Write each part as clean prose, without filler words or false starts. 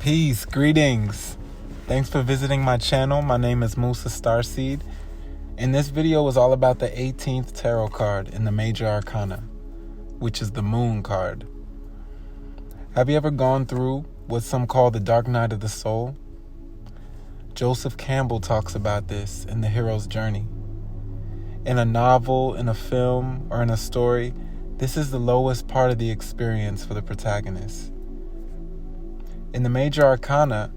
Peace, greetings. Thanks for visiting my channel. My name is Musa Starseed, and this video is all about the 18th tarot card in the Major Arcana, which is the Moon card. Have you ever gone through what some call the dark night of the soul? Joseph Campbell talks about this in The Hero's Journey. In a novel, in a film, or in a story, this is the lowest part of the experience for the protagonist. In the Major Arcana,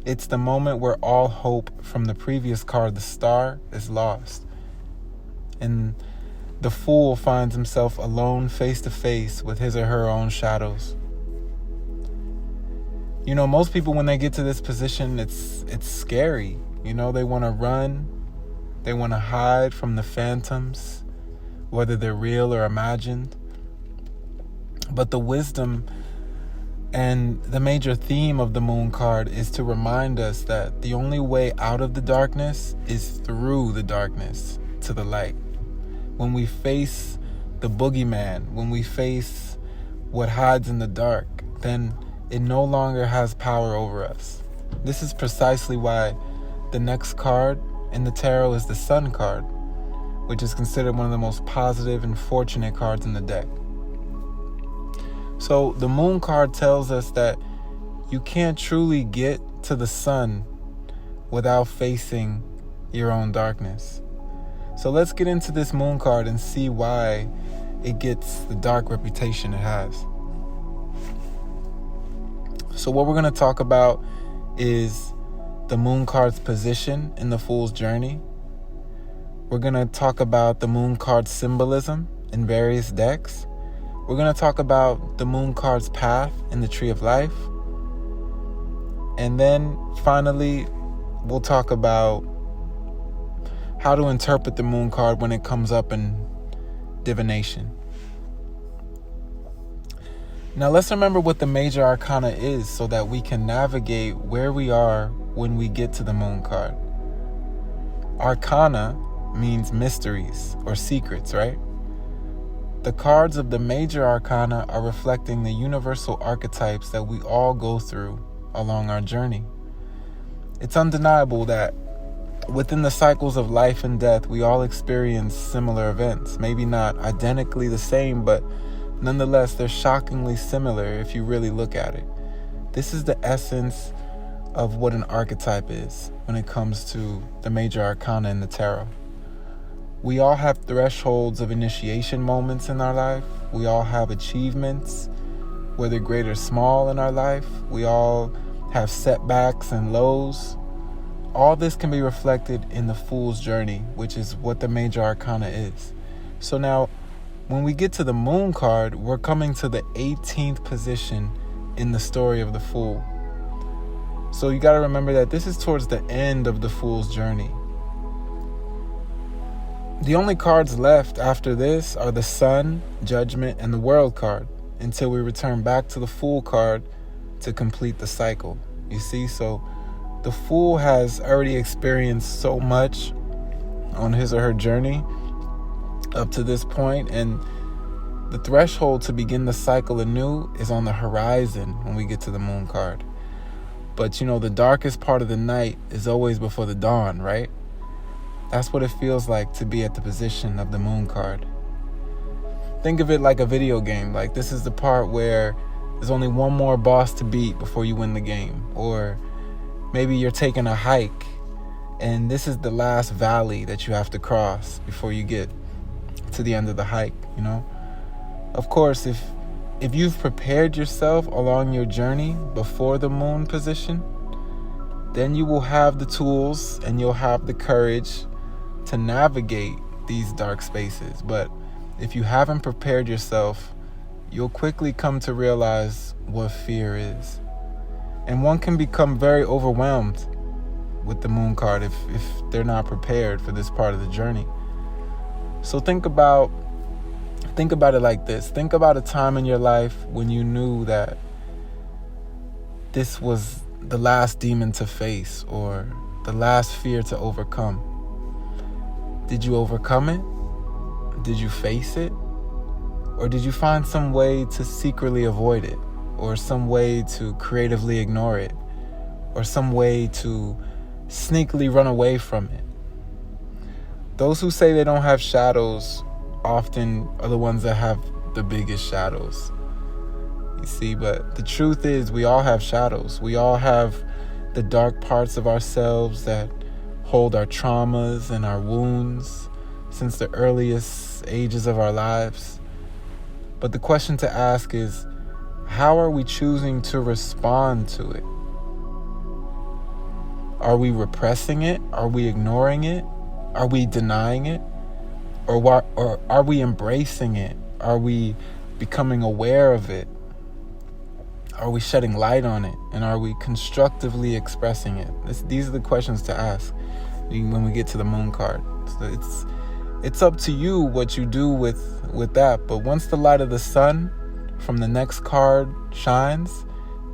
it's the moment where all hope from the previous card, the Star, is lost. And the Fool finds himself alone face to face with his or her own shadows. You know, most people, when they get to this position, it's scary. You know, they want to run. They want to hide from the phantoms, whether they're real or imagined. But the wisdom and the major theme of the Moon card is to remind us that the only way out of the darkness is through the darkness to the light. When we face the boogeyman, when we face what hides in the dark, then it no longer has power over us. This is precisely why the next card in the tarot is the Sun card, which is considered one of the most positive and fortunate cards in the deck. So the Moon card tells us that you can't truly get to the sun without facing your own darkness. So let's get into this Moon card and see why it gets the dark reputation it has. So what we're going to talk about is the Moon card's position in the Fool's journey. We're going to talk about the Moon card's symbolism in various decks. We're going to talk about the Moon card's path in the Tree of Life. And then finally, we'll talk about how to interpret the Moon card when it comes up in divination. Now let's remember what the Major Arcana is so that we can navigate where we are when we get to the Moon card. Arcana means mysteries or secrets, right? The cards of the Major Arcana are reflecting the universal archetypes that we all go through along our journey. It's undeniable that within the cycles of life and death, we all experience similar events. Maybe not identically the same, but nonetheless, they're shockingly similar if you really look at it. This is the essence of what an archetype is when it comes to the Major Arcana in the tarot. We all have thresholds of initiation moments in our life. We all have achievements, whether great or small, in our life. We all have setbacks and lows. All this can be reflected in the Fool's journey, which is what the Major Arcana is. So now, when we get to the Moon card, we're coming to the 18th position in the story of the Fool. So you got to remember that this is towards the end of the Fool's journey. The only cards left after this are the Sun, Judgment, and the World card until we return back to the Fool card to complete the cycle. You see, so the Fool has already experienced so much on his or her journey up to this point, and the threshold to begin the cycle anew is on the horizon when we get to the Moon card. But you know, the darkest part of the night is always before the dawn, right? That's what it feels like to be at the position of the Moon card. Think of it like a video game. Like, this is the part where there's only one more boss to beat before you win the game. Or maybe you're taking a hike and this is the last valley that you have to cross before you get to the end of the hike, you know? Of course, if you've prepared yourself along your journey before the Moon position, then you will have the tools and you'll have the courage to navigate these dark spaces. But if you haven't prepared yourself, you'll quickly come to realize what fear is. And one can become very overwhelmed with the Moon card if they're not prepared for this part of the journey. So think about it like this. Think about a time in your life when you knew that this was the last demon to face or the last fear to overcome. Did you overcome it? Did you face it? Or did you find some way to secretly avoid it? or some way to creatively ignore it, or some way to sneakily run away from it. Those who say they don't have shadows often are the ones that have the biggest shadows. You see, but the truth is we all have shadows. We all have the dark parts of ourselves that hold our traumas and our wounds since the earliest ages of our lives. But the question to ask is, how are we choosing to respond to it? Are we repressing it? Are we ignoring it? Are we denying it? Or are we embracing it? Are we becoming aware of it? Are we shedding light on it? And are we constructively expressing it? These are the questions to ask when we get to the moon card. So it's up to you what you do with that. But once the light of the sun from the next card shines,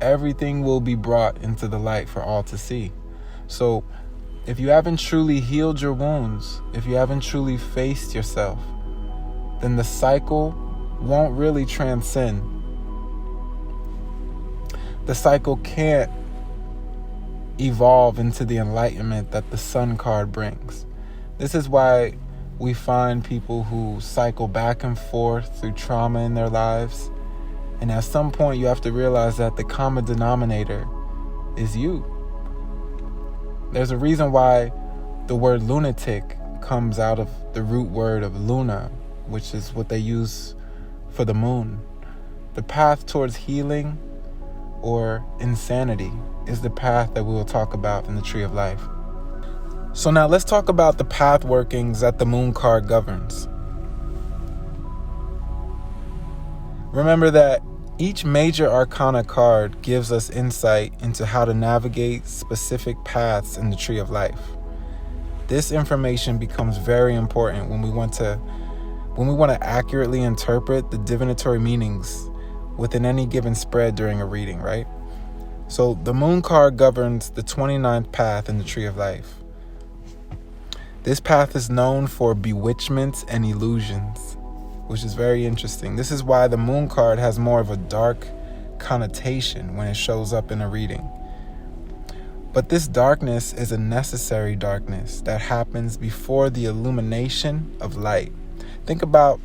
everything will be brought into the light for all to see. So if you haven't truly healed your wounds, if you haven't truly faced yourself, then the cycle won't really transcend. The cycle can't evolve into the enlightenment that the sun card brings. This is why we find people who cycle back and forth through trauma in their lives. And at some point you have to realize that the common denominator is you. There's a reason why the word lunatic comes out of the root word of luna, which is what they use for the moon. The path towards healing or insanity is the path that we will talk about in the Tree of Life. So now let's talk about the path workings that the moon card governs. Remember that each major arcana card gives us insight into how to navigate specific paths in the Tree of Life. This information becomes very important when we want to accurately interpret the divinatory meanings within any given spread during a reading, right? So the moon card governs the 29th path in the Tree of Life. This path is known for bewitchments and illusions, which is very interesting. This is why the moon card has more of a dark connotation when it shows up in a reading. But this darkness is a necessary darkness that happens before the illumination of light. Think about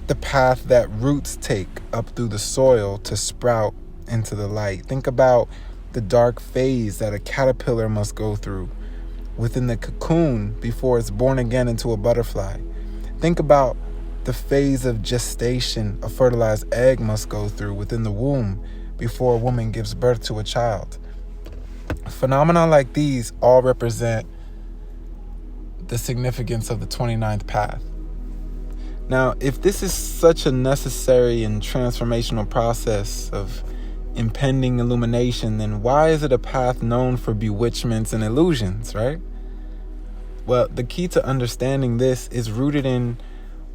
the path that roots take up through the soil to sprout into the light. Think about the dark phase that a caterpillar must go through within the cocoon before it's born again into a butterfly. Think about the phase of gestation a fertilized egg must go through within the womb before a woman gives birth to a child. Phenomena like these all represent the significance of the 29th path. Now, if this is such a necessary and transformational process of impending illumination, then why is it a path known for bewitchments and illusions, right? Well, the key to understanding this is rooted in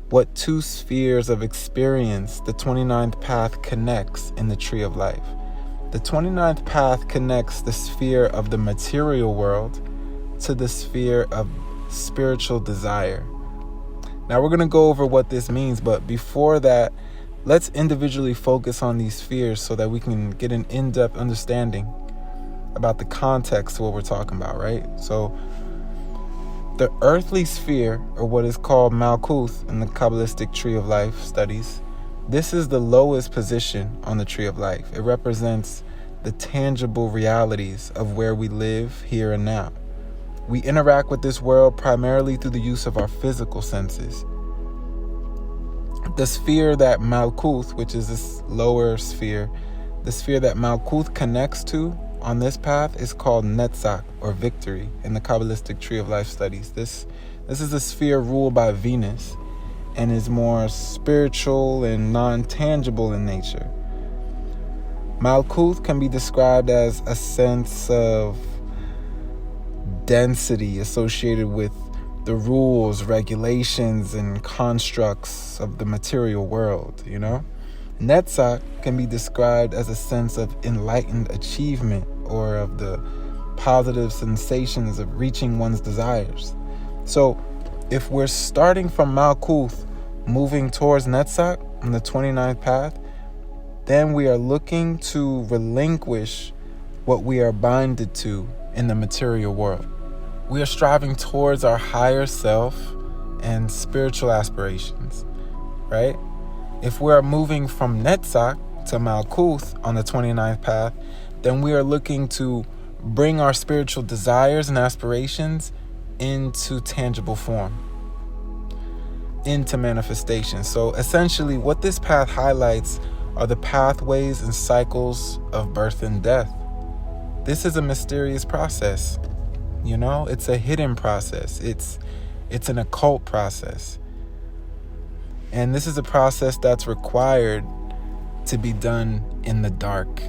what two spheres of experience the 29th path connects in the Tree of Life. The 29th path connects the sphere of the material world to the sphere of spiritual desire. Now we're going to go over what this means, but before that, let's individually focus on these spheres so that we can get an in-depth understanding about the context of what we're talking about, right? So the earthly sphere, or what is called Malkuth in the Kabbalistic Tree of Life studies, this is the lowest position on the Tree of Life. It represents the tangible realities of where we live here and now. We interact with this world primarily through the use of our physical senses. The sphere that Malkuth, which is this lower sphere, the sphere that Malkuth connects to on this path is called Netzach, or victory, in the Kabbalistic Tree of Life studies. This is a sphere ruled by Venus and is more spiritual and non-tangible in nature. Malkuth can be described as a sense of density associated with the rules, regulations, and constructs of the material world, you know? Netzach can be described as a sense of enlightened achievement or of the positive sensations of reaching one's desires. So if we're starting from Malkuth moving towards Netzach on the 29th path, then we are looking to relinquish what we are binded to in the material world. We are striving towards our higher self and spiritual aspirations, right? If we are moving from Netzach to Malkuth on the 29th path, then we are looking to bring our spiritual desires and aspirations into tangible form, into manifestation. So essentially what this path highlights are the pathways and cycles of birth and death. This is a mysterious process. It's a hidden process. It's an occult process. And this is a process that's required to be done in the dark.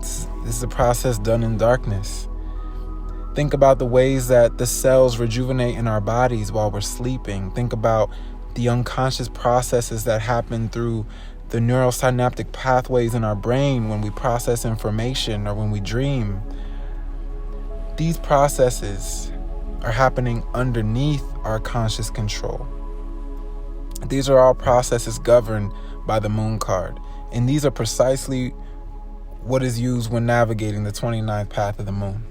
This is a process done in darkness. Think about the ways that the cells rejuvenate in our bodies while we're sleeping. Think about the unconscious processes that happen through the neurosynaptic pathways in our brain when we process information or when we dream. These processes are happening underneath our conscious control. These are all processes governed by the moon card. And these are precisely what is used when navigating the 29th path of the moon.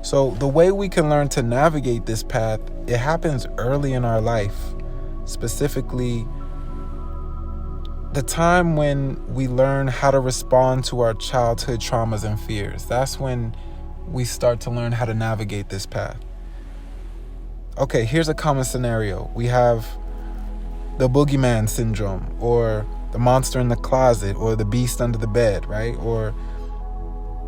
So the way we can learn to navigate this path, it happens early in our life. Specifically, the time when we learn how to respond to our childhood traumas and fears. That's when we start to learn how to navigate this path. Okay, here's a common scenario. We have the boogeyman syndrome, or the monster in the closet, or the beast under the bed, right? Or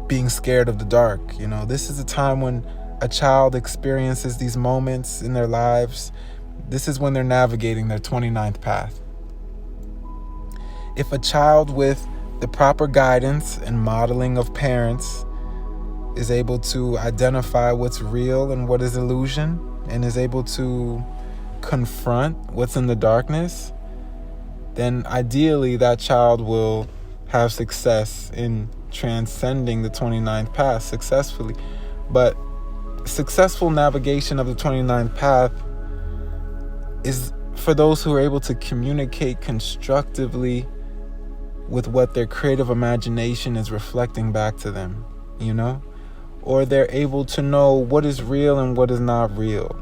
being scared of the dark. This is a time when a child experiences these moments in their lives. This is when they're navigating their 29th path. If a child with the proper guidance and modeling of parents is able to identify what's real and what is illusion, and is able to confront what's in the darkness, then ideally that child will have success in transcending the 29th path successfully. But successful navigation of the 29th path is for those who are able to communicate constructively with what their creative imagination is reflecting back to them, or they're able to know what is real and what is not real.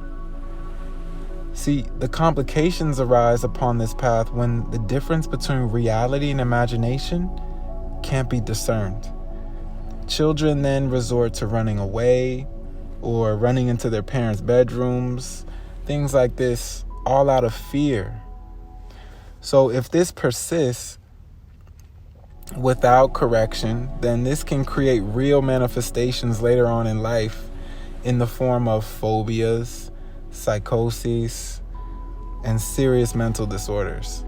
See, the complications arise upon this path when the difference between reality and imagination can't be discerned. Children then resort to running away or running into their parents' bedrooms, things like this, all out of fear. So if this persists without correction, then this can create real manifestations later on in life in the form of phobias, psychoses, and serious mental disorders.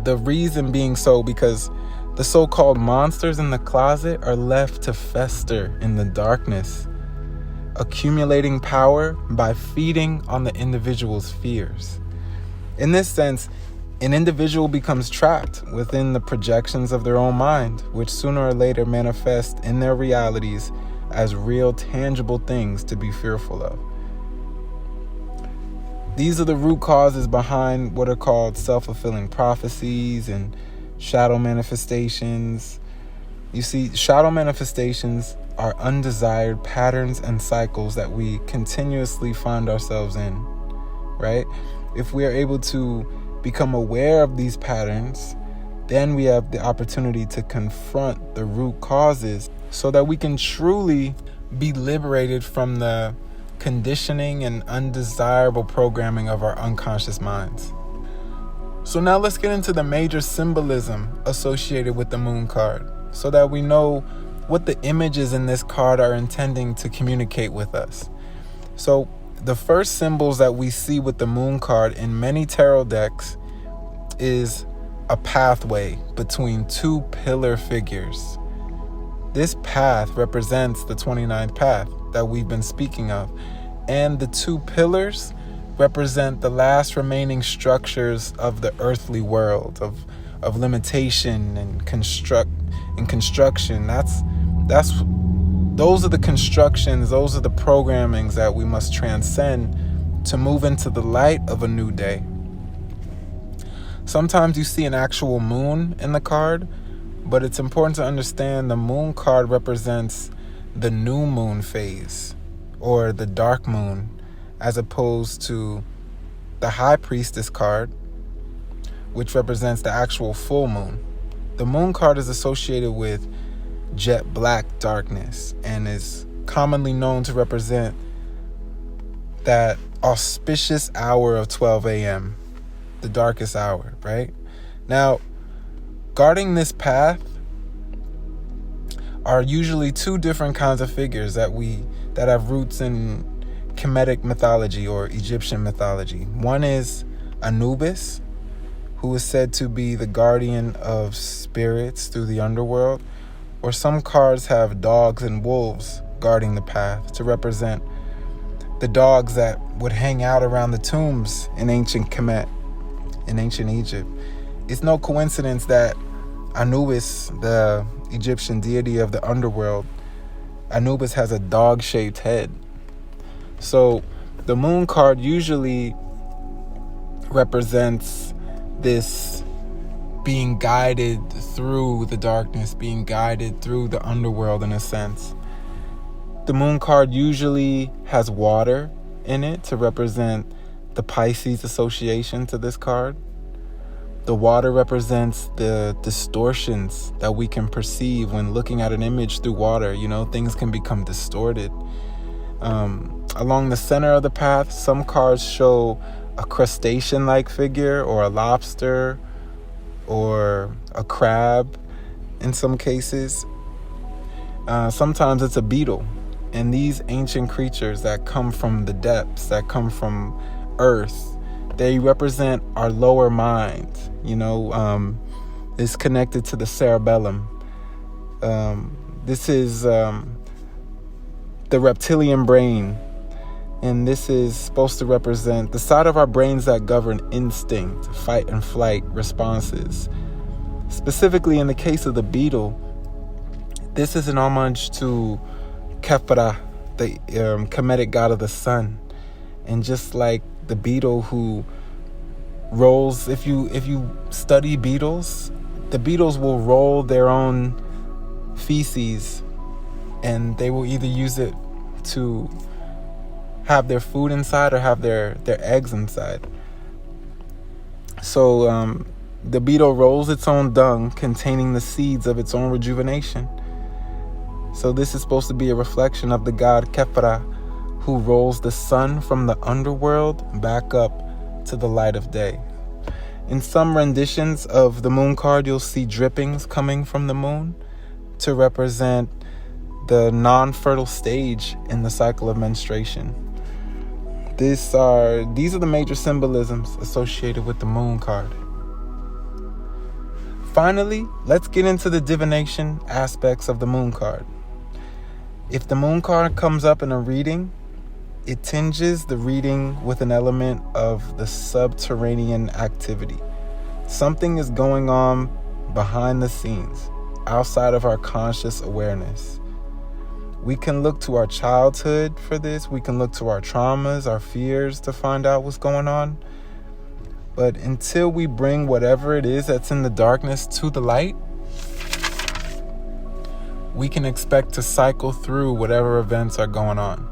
The reason being so because the so-called monsters in the closet are left to fester in the darkness, accumulating power by feeding on the individual's fears. In this sense, an individual becomes trapped within the projections of their own mind, which sooner or later manifest in their realities as real, tangible things to be fearful of. These are the root causes behind what are called self-fulfilling prophecies and shadow manifestations. You see, shadow manifestations are undesired patterns and cycles that we continuously find ourselves in, right? If we are able to become aware of these patterns, then we have the opportunity to confront the root causes so that we can truly be liberated from the conditioning and undesirable programming of our unconscious minds. So now let's get into the major symbolism associated with the moon card so that we know what the images in this card are intending to communicate with us. So the first symbols that we see with the moon card in many tarot decks is a pathway between two pillar figures. This path represents the 29th path that we've been speaking of, and the two pillars represent the last remaining structures of the earthly world of limitation and construction. Those are the constructions, those are the programmings that we must transcend to move into the light of a new day. Sometimes you see an actual moon in the card, but it's important to understand the moon card represents the new moon phase, or the dark moon, as opposed to the High Priestess card, which represents the actual full moon. The moon card is associated with jet black darkness and is commonly known to represent that auspicious hour of 12 a.m., the darkest hour, right? Now, guarding this path are usually two different kinds of figures that have roots in Kemetic mythology or Egyptian mythology. One is Anubis, who is said to be the guardian of spirits through the underworld, or some cards have dogs and wolves guarding the path to represent the dogs that would hang out around the tombs in ancient Kemet, in ancient Egypt. It's no coincidence that Anubis, the Egyptian deity of the underworld, Anubis has a dog-shaped head. So the moon card usually represents this being guided through the darkness, being guided through the underworld in a sense. The moon card usually has water in it to represent the Pisces association to this card. The water represents the distortions that we can perceive when looking at an image through water. Things can become distorted. Along the center of the path, some cards show a crustacean-like figure, or a lobster, or a crab in some cases. Sometimes it's a beetle. And these ancient creatures that come from the depths, that come from Earth, they represent our lower mind. It's connected to the cerebellum. This is the reptilian brain. And this is supposed to represent the side of our brains that govern instinct, fight and flight responses. Specifically in the case of the beetle, this is an homage to Khepra, the Kemetic god of the sun. And just like the beetle who rolls, if you study beetles, the beetles will roll their own feces, and they will either use it to have their food inside or have their eggs inside. So the beetle rolls its own dung containing the seeds of its own rejuvenation. So this is supposed to be a reflection of the god Khepra, who rolls the sun from the underworld back up to the light of day. In some renditions of the moon card, you'll see drippings coming from the moon to represent the non-fertile stage in the cycle of menstruation. These are the major symbolisms associated with the moon card. Finally, let's get into the divination aspects of the moon card. If the moon card comes up in a reading, it tinges the reading with an element of the subterranean activity. Something is going on behind the scenes, outside of our conscious awareness. We can look to our childhood for this. We can look to our traumas, our fears to find out what's going on. But until we bring whatever it is that's in the darkness to the light, we can expect to cycle through whatever events are going on.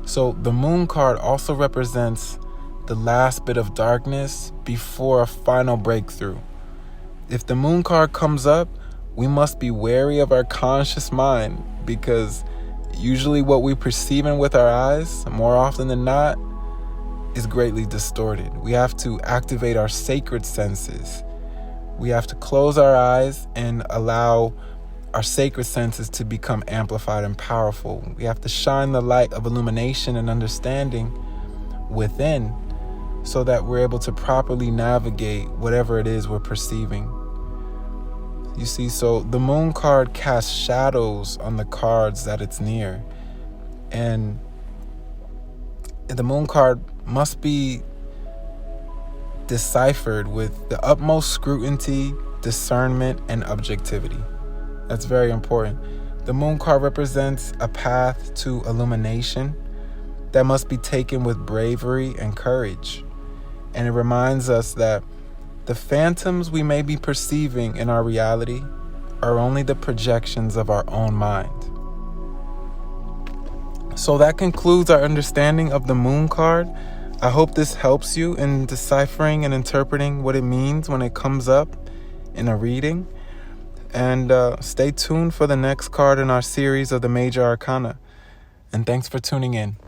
So the moon card also represents the last bit of darkness before a final breakthrough. If the moon card comes up, we must be wary of our conscious mind, because usually what we perceive with our eyes, more often than not, is greatly distorted. We have to activate our sacred senses. We have to close our eyes and allow our sacred senses to become amplified and powerful. We have to shine the light of illumination and understanding within, so that we're able to properly navigate whatever it is we're perceiving. You see, so the moon card casts shadows on the cards that it's near. And the moon card must be deciphered with the utmost scrutiny, discernment, and objectivity. That's very important. The moon card represents a path to illumination that must be taken with bravery and courage. And it reminds us that The phantoms we may be perceiving in our reality are only the projections of our own mind. So that concludes our understanding of the moon card. I hope this helps you in deciphering and interpreting what it means when it comes up in a reading. And stay tuned for the next card in our series of the Major Arcana. And thanks for tuning in.